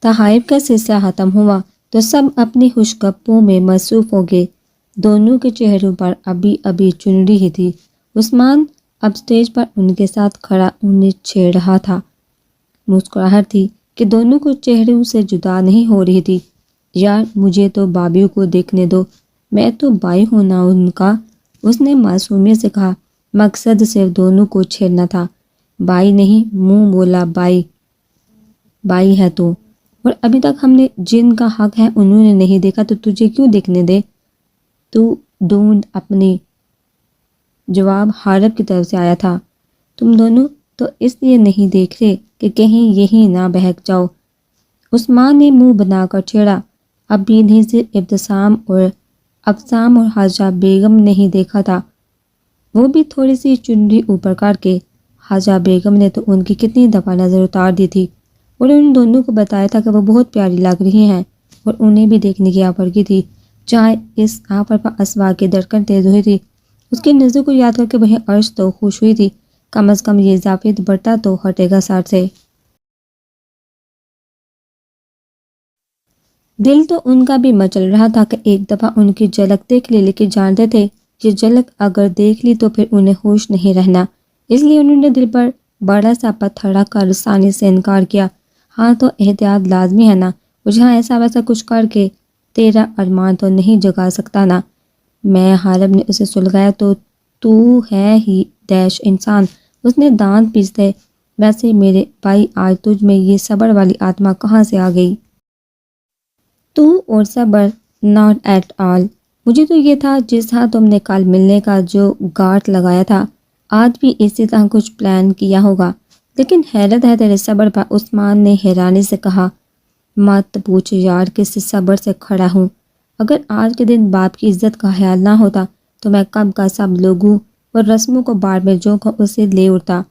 تحائف کا سلسلہ ختم ہوا تو سب اپنی خوش گپوں میں مصروف ہو گئے۔ دونوں کے چہروں پر ابھی ابھی چنری ہی تھی۔ عثمان اب سٹیج پر ان کے ساتھ کھڑا انہیں چھیڑ رہا تھا۔ مسکراہٹ تھی کہ دونوں کو چہروں سے جدا نہیں ہو رہی تھی۔ یار مجھے تو بابیوں کو دیکھنے دو، میں تو بائی ہوں نا ان کا، اس نے معصومیت سے کہا۔ مقصد صرف دونوں کو چھیڑنا تھا۔ بائی نہیں، منہ بولا بائی، بائی ہے تو، اور ابھی تک ہم نے جن کا حق ہے انہوں نے نہیں دیکھا تو تجھے کیوں دیکھنے دے؟ تو ڈھونڈ اپنی۔ جواب حارب کی طرف سے آیا تھا۔ تم دونوں تو اس لیے نہیں دیکھ رہے کہ کہیں یہی نہ بہک جاؤ۔ عثمان نے منہ بنا کر چھیڑا۔ اب بھی نہیں صرف ابتسام اور حاجہ بیگم نہیں دیکھا تھا، وہ بھی تھوڑی سی چنری اوپر کر کے۔ حاجہ بیگم نے تو ان کی کتنی دفعہ نظر اتار دی تھی اور ان دونوں کو بتایا تھا کہ وہ بہت پیاری لگ رہی ہیں، اور انہیں بھی دیکھنے کی آفر کی تھی۔ چاہے اس آفر پر اسوا کی دھڑکن تیز ہوئی تھی۔ اس کی نظر کو یاد کر کے وہیں عرش تو خوش ہوئی تھی، کم از کم یہ اضافی دوپٹہ تو ہٹے گا سر سے۔ دل تو ان کا بھی مچل رہا تھا کہ ایک دفعہ ان کی جھلک دیکھ لے، لیکن جانتے تھے یہ جھلک اگر دیکھ لی تو پھر انہیں ہوش نہیں رہنا، اس لیے انہوں نے دل پر بڑا سا پتھر رکھ کر آسانی سے انکار کیا۔ ہاں تو احتیاط لازمی ہے نا، اور جہاں ایسا ویسا کچھ کر کے تیرا ارمان تو نہیں جگا سکتا نا۔ میں حارب نے اسے سلگایا تو ہے ہی دیش انسان، اس نے دانت پیستے۔ ویسے میرے بھائی آج تجھ میں یہ صبر والی آتما کہاں سے آ گئی؟ تو اور صبر ناٹ ایٹ آل، مجھے تو یہ تھا جس طرح تم نے کل ملنے کا جو گاٹ لگایا تھا آج بھی اسی طرح کچھ پلان کیا ہوگا، لیکن حیرت ہے تیرے صبر پر۔ عثمان نے حیرانی سے کہا۔ مت پوچھ یار کس صبر سے کھڑا ہوں، اگر آج کے دن باپ کی عزت کا خیال نہ ہوتا تو میں کب کا سب لوگوں اور رسموں کو بار میں جو کا اسے لے اڑتا۔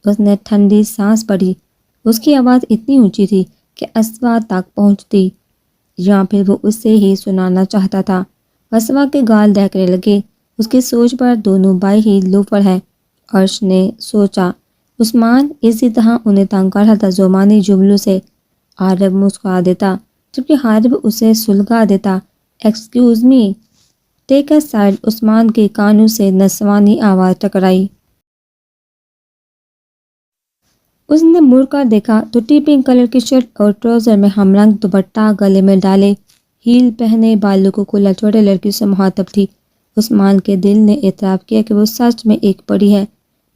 اس نے ٹھنڈی سانس پڑی، اس کی آواز اتنی اونچی تھی کہ اسوا تک پہنچتی، یا پھر وہ اسے ہی سنانا چاہتا تھا۔ اسوا کے گال دہکنے لگے، اس کی سوچ پر دونوں بھائی ہی لوفر ہیں، عرش نے سوچا۔ عثمان اسی طرح انہیں تنگ کر رہا تھا زبانی جملوں سے۔ حارب مسکرا دیتا جبکہ حارب اسے سلگا دیتا۔ ایکسکیوز می، ٹیک اے سائڈ، عثمان کے کانوں سے نسوانی آواز ٹکرائی۔ اس نے مڑ کر دیکھا تو پنک کلر کی شرٹ اور ٹراؤزر میں ہم رنگ دوپٹہ گلے میں ڈالے، ہیل پہنے، بالوں کو کھلا چھوٹے لڑکی سے مخاطب تھی۔ عثمان کے دل نے اعتراف کیا کہ وہ سچ میں ایک پری ہے۔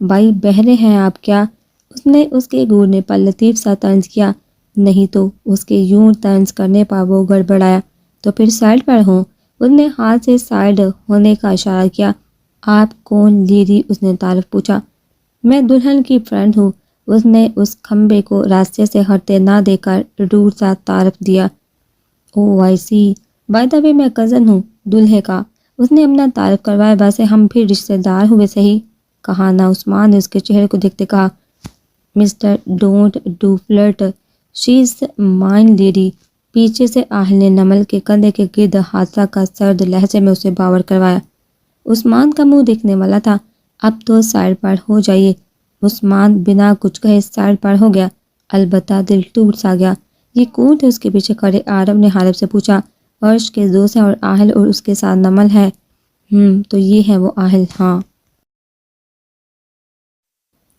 بھائی بہرے ہیں آپ کیا؟ اس نے اس کے گھورنے پر لطیف سا طنز کیا۔ نہیں تو، اس کے یوں طنز کرنے پر وہ گڑبڑایا۔ تو پھر سائڈ پر ہوں، اس نے ہاتھ سے سائڈ ہونے کا اشارہ کیا۔ آپ کون لیڈی؟ اس نے تعارف پوچھا۔ میں دلہن کی فرینڈ ہوں، اس نے اس کھمبے کو راستے سے ہٹتے نہ دے کر دور سا تعارف دیا۔ او آئی سی، بائی دا وے میں کزن ہوں دلہے کا، اس نے اپنا تعارف کروایا۔ ویسے ہم پھر رشتہ دار ہوئے صحیح کہا نا؟ عثمان نے اس کے چہرے کو دیکھتے کہا۔ Mister don't do flirt, she is mine lady. پیچھے سے آہل نے نمل کے کندھے کے گرد ہاتھ رکھ کر سرد لہجے میں اسے باور کروایا۔ عثمان کا منہ دیکھنے والا تھا۔ اب تو سائڈ پر ہو جائیے۔ عثمان بنا کچھ کہے سائڈ پر ہو گیا، البتہ دل ٹوٹ سا گیا۔ یہ کون تھے اس کے پیچھے کھڑے؟ عارب نے حارب سے پوچھا۔ عرش کے دوست ہیں اور آہل، اور اس کے ساتھ نمل ہے۔ تو یہ ہے وہ آہل؟ ہاں،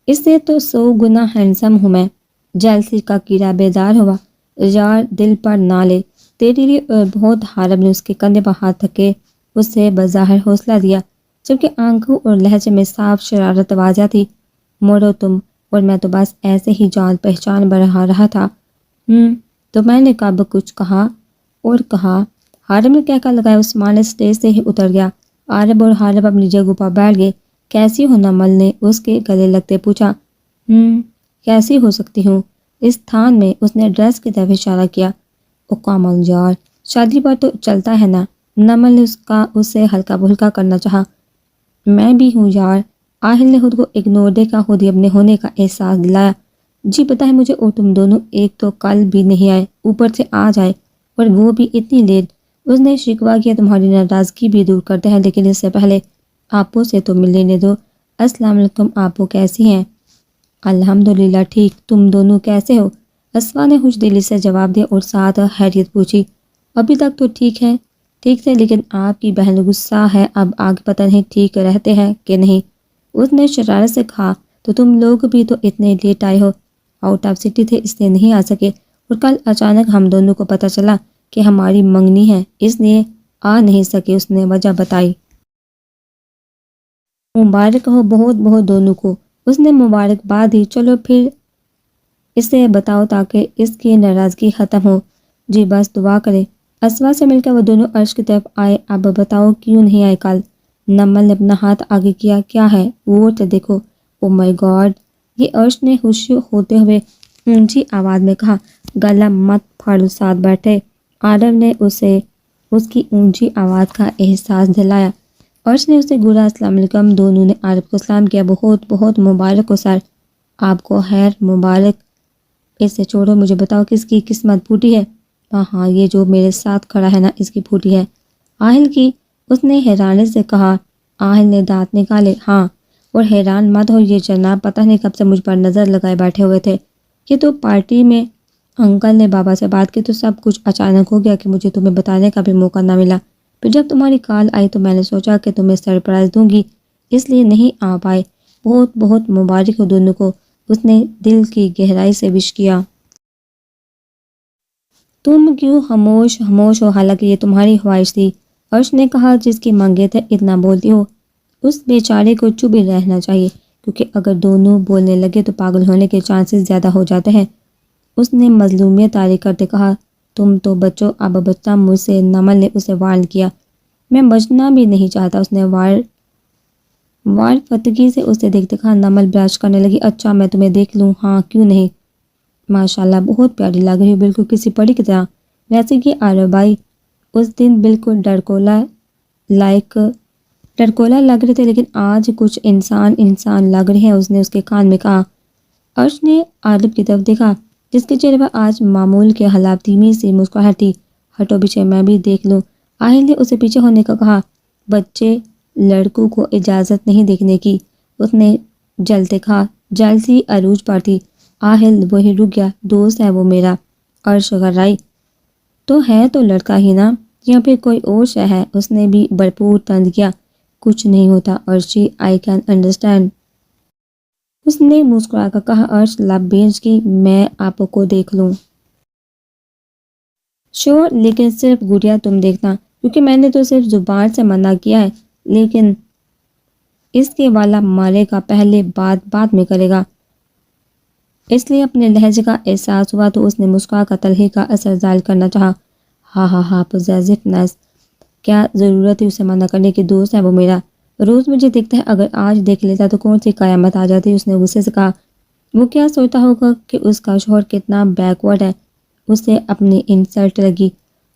اس سے تو 100 گنا ہینڈسم ہوں میں۔ جیلسی کا کیڑا بیدار ہوا۔ یار دل پر نہ لے، تیرے لیے بہت۔ حارب نے اس کے کندھے پر ہاتھ رکھ کے اسے بظاہر حوصلہ دیا، جبکہ آنکھوں اور لہجے میں صاف شرارت واضح تھی۔ موڑو تم، اور میں تو بس ایسے ہی جان پہچان بڑھا رہا تھا۔ تو میں نے کب کچھ کہا؟ اور کہا، حارب نے کہہ کر لگایا۔ عثمان نے سٹیج سے ہی اتر گیا۔ عارب اور حارب اپنی جگہوں پر بیٹھ گئے۔ کیسی ہو؟ نمل نے اس کے گلے لگتے پوچھا۔ کیسی ہو سکتی ہوں؟ اس تھان میں، اس نے ڈریس کی طرف اشارہ کیا۔ او کامل یار، شادی پر تو چلتا ہے نا؟ نمل نے اسے ہلکا بھلکا کرنا چاہا۔ میں بھی ہوں یار، آہل نے خود کو اگنور دے کر خود ہی اپنے ہونے کا احساس دلایا۔ جی پتہ ہے مجھے، اور تم دونوں ایک تو کل بھی نہیں آئے، اوپر سے آج آئے، اور وہ بھی اتنی لیٹ۔ اس نے شکوہ کیا۔ تمہاری ناراضگی بھی دور کرتے ہیں، لیکن اس سے پہلے آپو سے تو مل لینے دو۔ السلام علیکم، آپو کیسی ہیں؟ الحمدللہ ٹھیک، تم دونوں کیسے ہو؟ اسوا نے خوش دلی سے جواب دیا اور ساتھ حیرت پوچھی، ابھی تک تو ٹھیک تھے لیکن آپ کی بہن غصہ ہے، اب آگے پتہ نہیں ٹھیک رہتے ہیں کہ نہیں۔ اس نے شرارت سے کہا، تو تم لوگ بھی تو اتنے لیٹ آئے ہو، آؤٹ آف سٹی تھے اس لیے نہیں آ سکے، اور کل اچانک ہم دونوں کو پتہ چلا کہ ہماری منگنی ہے اس لیے آ نہیں سکے، اس نے وجہ بتائی۔ مبارک ہو بہت بہت دونوں کو، اس نے مبارکباد دی۔ چلو پھر اسے بتاؤ تاکہ اس کی ناراضگی ختم ہو۔ جی بس دعا کرے۔ اسوا سے مل کر وہ دونوں عرش کی طرف آئے۔ اب بتاؤ کیوں نہیں آئے کل؟ نمل نے اپنا ہاتھ آگے کیا، کیا ہے؟ ووٹ دیکھو۔ او مائی گاڈ، یہ عرش نے خوشی ہوتے ہوئے اونچی آواز میں کہا۔ گلا مت پھاڑو، ساتھ بیٹھے۔ عارف نے اسے اس کی اونچی آواز کا احساس دلایا۔ عرش نے اسے گھورا۔ السلام علیکم۔ دونوں نے عارف کو سلام کیا۔ بہت بہت مبارک ہو سر۔ آپ کو خیر مبارک۔ اسے چھوڑو، مجھے بتاؤ کس کی قسمت پھوٹی ہے؟ ہاں یہ جو میرے ساتھ کھڑا ہے نا، اس کی پھوٹی ہے۔ آہل کی، اس نے حیرانی سے کہا۔ آہل نے دانت نکالے۔ ہاں، اور حیران مت ہو، یہ جناب پتہ نہیں کب سے مجھ پر نظر لگائے بیٹھے ہوئے تھے۔ یہ تو پارٹی میں انکل نے بابا سے بات کی تو سب کچھ اچانک ہو گیا کہ مجھے تمہیں بتانے کا بھی موقع نہ ملا۔ پھر جب تمہاری کال آئی تو میں نے سوچا کہ تمہیں سرپرائز دوں گی، اس لیے نہیں آ پائے۔ بہت بہت مبارک ہو دونوں کو، اس نے دل کی گہرائی سے وش کیا۔ تم کیوں خاموش ہو؟ حالانکہ یہ تمہاری خواہش تھی، عرش نے کہا۔ جس کی منگے تھے اتنا بولتی ہو؟ اس بیچارے کو چپ ہی رہنا چاہیے، کیونکہ اگر دونوں بولنے لگے تو پاگل ہونے کے چانسز زیادہ ہو جاتے ہیں، اس نے مظلومیت طاری کرتے کہا۔ تم تو بچو، اب بچہ مجھ سے، نمل نے اسے وارن کیا۔ میں بچنا بھی نہیں چاہتا، اس نے وار فتگی سے اسے دیکھتے کہا۔ نمل برش کرنے لگی۔ اچھا میں تمہیں دیکھ لوں؟ ہاں کیوں نہیں، ماشاءاللہ بہت پیاری لگ رہی ہو، بالکل کسی پری کی طرح۔ ویسے کہ عارف بھائی اس دن بالکل ڈرکولا لگ رہے تھے، لیکن آج کچھ انسان لگ رہے ہیں، اس نے اس کے کان میں کہا۔ عرش نے عارف کی طرف دیکھا جس کے چہرے پر آج معمول کے خلاف دھیمی سی مسکراہٹ تھی۔ ہٹو پیچھے، میں بھی دیکھ لوں۔ آہل نے اسے پیچھے ہونے کا کہا۔ بچے لڑکوں کو اجازت نہیں دیکھنے کی، اس نے جلتے کہا۔ جلسی عروج پر تھی۔ آہل وہی رک گیا۔ دوست ہے وہ میرا، عرش غرائی۔ تو ہے تو لڑکا ہی نا، یا پھر کوئی اور شے ہے، اس نے بھی بھرپور طنز کیا۔ کچھ نہیں ہوتا عرشی، آئی کین انڈرسٹینڈ، اس نے مسکرا کر کہا۔ عرش لب بھیج کی، میں آپ کو دیکھ لوں؟ شور، لیکن صرف گڑیا تم دیکھنا، کیونکہ میں نے تو صرف زبان سے منع کیا ہے، لیکن اس کے والا مارے گا پہلے، بعد میں کرے گا۔ اس لیے اپنے لہجے کا احساس ہوا تو اس نے مسکرا کر تلخی کا اثر ظاہر کرنا چاہا۔ ہاں پوزیسونیس، کیا ضرورت ہے اسے منع کرنے کی؟ دوست ہے وہ میرا، روز مجھے دیکھتا ہے، اگر آج دیکھ لیتا تو کون سی قیامت آ جاتی، اس نے غصے سے کہا۔ وہ کیا سوچتا ہوگا کہ اس کا شوہر کتنا بیکورڈ ہے، اسے اپنی انسلٹ لگی۔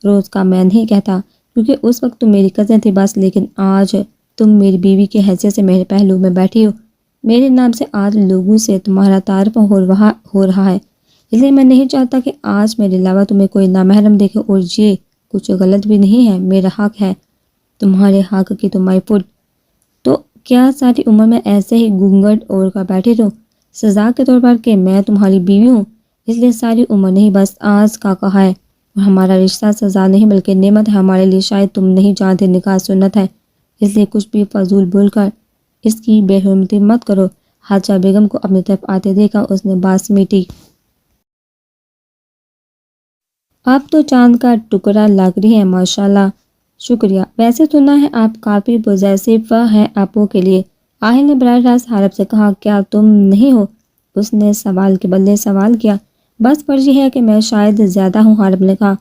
روز کا میں نہیں کہتا، کیونکہ اس وقت تم میری کزن تھی بس، لیکن آج تم میری بیوی کی حیثیت سے میرے پہلو میں بیٹھی ہو، میرے نام سے آج لوگوں سے تمہارا تعارف ہو رہا ہے، اس لیے میں نہیں چاہتا کہ آج میرے علاوہ تمہیں کوئی نامحرم دیکھے، اور یہ کچھ غلط بھی نہیں ہے، میرا حق ہے تمہارے حق کی، تم مائی فوڈ۔ تو کیا ساری عمر میں ایسے ہی گھونگھٹ اوڑھ کر بیٹھی رہوں، سزا کے طور پر کہ میں تمہاری بیوی ہوں؟ اس لیے ساری عمر نہیں، بس آج کا کہا ہے، اور ہمارا رشتہ سزا نہیں بلکہ نعمت ہے ہمارے لیے، شاید تم نہیں جانتے نکاح سنت ہے، اس لیے کچھ بھی فضول بول کر اس کی بے حرمتی مت کرو۔ حاجہ بیگم کو اپنی طرف آتے دیکھا اس نے بات سمیٹی۔ آپ تو چاند کا ٹکڑا لگ رہی ہیں، ماشاءاللہ۔ شکریہ، ویسے سنا ہے آپ کافی پوزیسو ہیں اپو کے لیے، آہل نے براہ راست عارف سے کہا۔ کیا تم نہیں ہو؟ اس نے سوال کے بدلے سوال کیا۔ بس فرض یہ ہے کہ میں شاید زیادہ ہوں، عارف نے کہا۔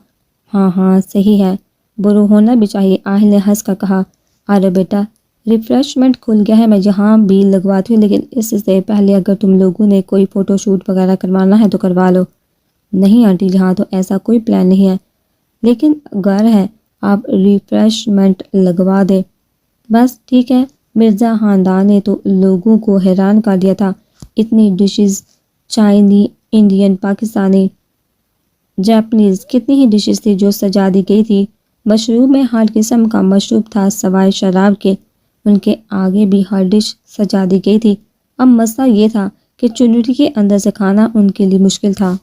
ہاں صحیح ہے، برو ہونا بھی چاہیے، آہل نے ہنس کر کہا۔ عارف بیٹا، ریفریشمنٹ کھل گیا ہے، میں یہاں بھی لگواتی ہوں، لیکن اس سے پہلے اگر تم لوگوں نے کوئی فوٹو شوٹ وغیرہ کروانا ہے تو کروا لو۔ نہیں آنٹی، یہاں تو ایسا کوئی پلان نہیں ہے، لیکن گھر ہے، آپ ریفریشمنٹ لگوا دیں بس۔ ٹھیک ہے، مرزا خاندان نے تو لوگوں کو حیران کر دیا تھا، اتنی ڈشز، چائنی، انڈین، پاکستانی، جاپنیز، کتنی ہی ڈشز تھی جو سجا دی گئی تھی۔ مشروب میں ہر قسم کا مشروب تھا سوائے شراب کے، ان کے آگے بھی ہر ڈش سجا دی گئی تھی۔ اب مسئلہ یہ تھا کہ چنوری کے اندر سے کھانا ان کے لیے مشکل تھا۔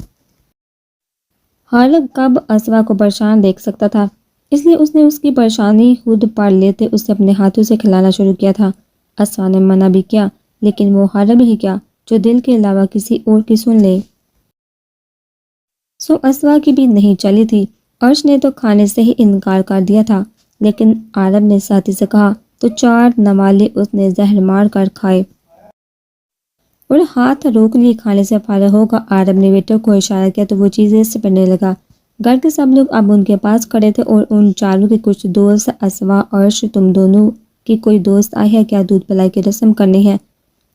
حارب کب اسوا کو پریشان دیکھ سکتا تھا، اس لیے اس نے اس کی پریشانی خود پڑھ لیتے اسے اپنے ہاتھوں سے کھلانا شروع کیا تھا۔ اسوا نے منع بھی کیا، لیکن وہ حارب ہی کیا جو دل کے علاوہ کسی اور کی سن لے۔ سو اسوا کی بھی نہیں چلی تھی۔ عرش نے تو کھانے سے ہی انکار کر دیا تھا، لیکن عارب نے ساتھی سے کہا تو 4 نوالے اس نے زہر مار کر کھائے اور ہاتھ روک لیے۔ کھانے سے فارغ ہوگا عارب نے ویٹر کو اشارہ کیا تو وہ چیزیں سپرنے لگا۔ گھر کے سب لوگ اب ان کے پاس کھڑے تھے اور ان چاروں کے کچھ دوست، اسوا، عرش، تم دونوں کی کوئی دوست آئی ہے کیا دودھ پلائی کی رسم کرنی ہے؟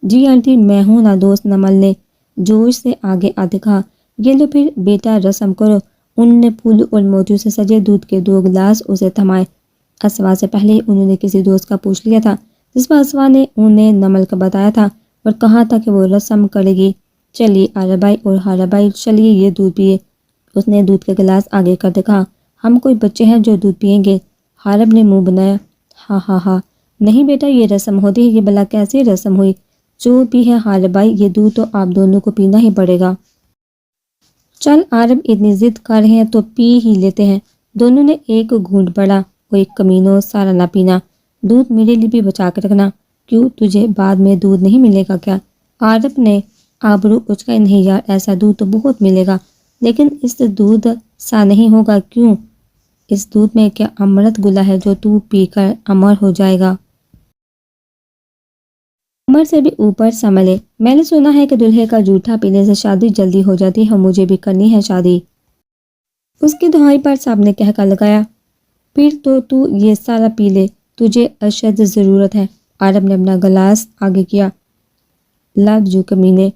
جی آنٹی میں ہوں نا، دوست نمل نے جوش سے آگے آتے کہا۔ یہ لو پھر بیٹا رسم کرو۔ انہوں نے پھول اور موتیوں سے سجے دودھ کے 2 گلاس اسے تھمائے۔ اسوا سے پہلے ہی انہوں نے کسی دوست کا پوچھ لیا تھا، جس پر اسوا نے انہیں نمل کا بتایا تھا اور کہا تھا کہ وہ رسم کرے گی۔ چلیے عارب بھائی اور حارب بھائی، چلیے یہ دودھ پیے۔ اس نے دودھ کے گلاس آگے کرتے کہا، ہم کوئی بچے ہیں جو دودھ پئیں گے؟ حارب نے منہ بنایا، ہاں ہاں ہاں، نہیں بیٹا یہ رسم ہوتی ہے، یہ بلا کیسی رسم ہوئی؟ جو بھی ہے حارب بھائی، یہ دودھ تو آپ دونوں کو پینا ہی پڑے گا۔ چل عارب اتنی ضد کر رہے ہیں تو پی ہی لیتے ہیں۔ دونوں نے ایک گھونٹ بڑھا، وہ ایک کمینوں سارا نہ پینا، دودھ میرے لیے بھی بچا کے رکھنا۔ کیوں تجھے بعد میں دودھ نہیں ملے گا کیا؟ عارب نے آبرو اچکائی، نہیں یار ایسا دودھ تو بہت ملے گا، لیکن اس دودھ سا نہیں ہوگا۔ کیوں؟ اس دودھ میں کیا امرت گلا ہے جو تو پی کر امر ہو جائے گا؟ عمر سے بھی اوپر سنبھلے، میں نے سنا ہے کہ دلہے کا جھوٹا پینے سے شادی جلدی ہو جاتی ہے، مجھے بھی کرنی ہے شادی۔ اس کی دہائی پر سب نے کہہ کر لگایا، پھر تو یہ سارا پی لے، تجھے اشد ضرورت ہے۔ عارب نے اپنا گلاس آگے کیا، لب جو کمینے۔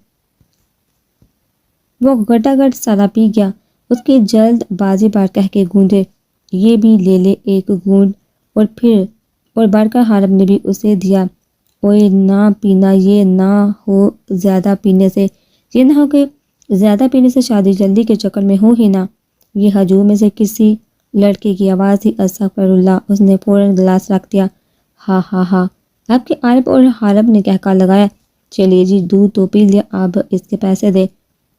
وہ گٹا گٹ سارا پی گیا۔ اس کی جلد بازی پر کہہ کے گونجے، یہ بھی لے لے ایک گھونٹ، اور بڑھ کر حارب نے بھی اسے دیا۔ اوئے نہ پینا، یہ نہ ہو زیادہ پینے سے، یہ نہ ہو کہ زیادہ پینے سے شادی جلدی کے چکر میں ہو ہی نہ۔ یہ ہجوم میں سے کسی لڑکے کی آواز تھی، استغفر اللہ۔ اس نے فوراً گلاس رکھ دیا۔ ہاں ہاں ہاں، اب کے عارب اور حارب نے کہہ کر لگایا، چلیے جی دودھ تو پی لیا، اب اس کے پیسے دے۔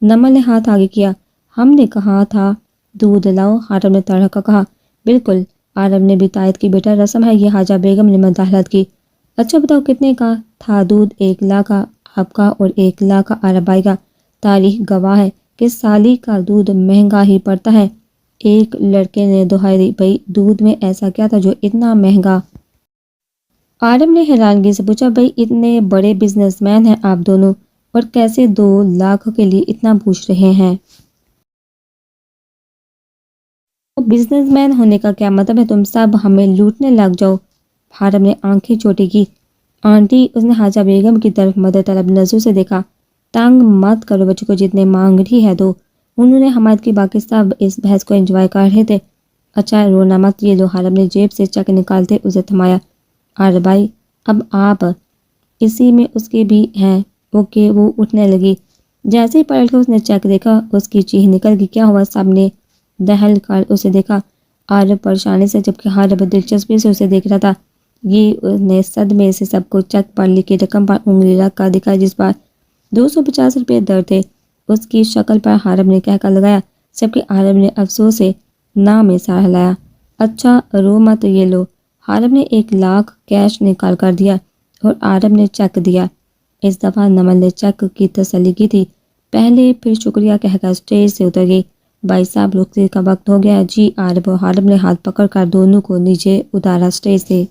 نمل نے ہاتھ آگے کیا، ہم نے کہا تھا دودھ لاؤ، حارب نے تڑک کر کہا۔ بالکل، عارب نے بھی تائید کی، بیٹا رسم ہے یہ، حاجہ بیگم نے مداخلت کی۔ اچھا بتاؤ کتنے کا تھا دودھ؟ 1 لاکھ کا آپ کا اور 1 لاکھ کا عارب بھائی کا۔ تاریخ گواہ ہے کہ سالی کا دودھ مہنگا ہی پڑتا ہے۔ ایک لڑکے نے دہائی دی، بھئی دودھ میں ایسا کیا تھا جو اتنا مہنگا؟ عارب نے حیرانگی سے پوچھا، بھئی اتنے بڑے بزنس مین ہیں آپ دونوں، اور کیسے 2 لاکھ کے لیے اتنا پوچھ رہے ہیں؟ بزنس مین ہونے کا کیا مطلب ہے؟ تم سب ہمیں لوٹنے لگ جاؤ۔ حارب نے آنکھیں چھوٹی کی، آنٹی، اس نے حاجہ بیگم کی طرف مدد طلب نظروں سے دیکھا، تنگ مت کرو بچے کو، جتنے مانگ رہی ہے دو۔ انہوں نے حمایت کی، باقی سب اس بحث کو انجوائے کر رہے تھے۔ اچھا رونا مت، یہ لو۔ حارب نے جیب سے چیک نکالتے اسے تھمایا۔ عارب بھائی اب آپ، اسی میں اس کے بھی ہیں۔ اوکے، وہ اٹھنے لگی۔ جیسے ہی پلٹ کر اس نے چیک دیکھا، اس کی چیخ نکل گئی، کیا ہوا؟ سب نے دہل کر اسے دیکھا، عارب پریشانی سے، جبکہ حارب دلچسپی سے اسے دیکھ رہا تھا۔ یہ نے صدمے سے سب کو چیک پر لکھی رقم پر انگلی رکھ کر دکھا، جس پر 250 روپے درج تھے۔ اس کی شکل پر حارب نے کہہ کر لگایا، جبکہ عارب نے افسوس سے نام سر ہلایا۔ اچھا رو مت، یہ لو۔ حارب نے 1 لاکھ کیش نکال کر دیا اور عارب نے چیک دیا۔ اس دفعہ نمل نے چیک کی تسلی کی تھی، پہلے پھر شکریہ کہہ کر اسٹیج سے اتر گئی۔ بھائی صاحب رخصتی کا وقت ہو گیا۔ جی، عارب اور حارب نے ہاتھ پکڑ کر دونوں کو نیچے اتارا اسٹیج سے۔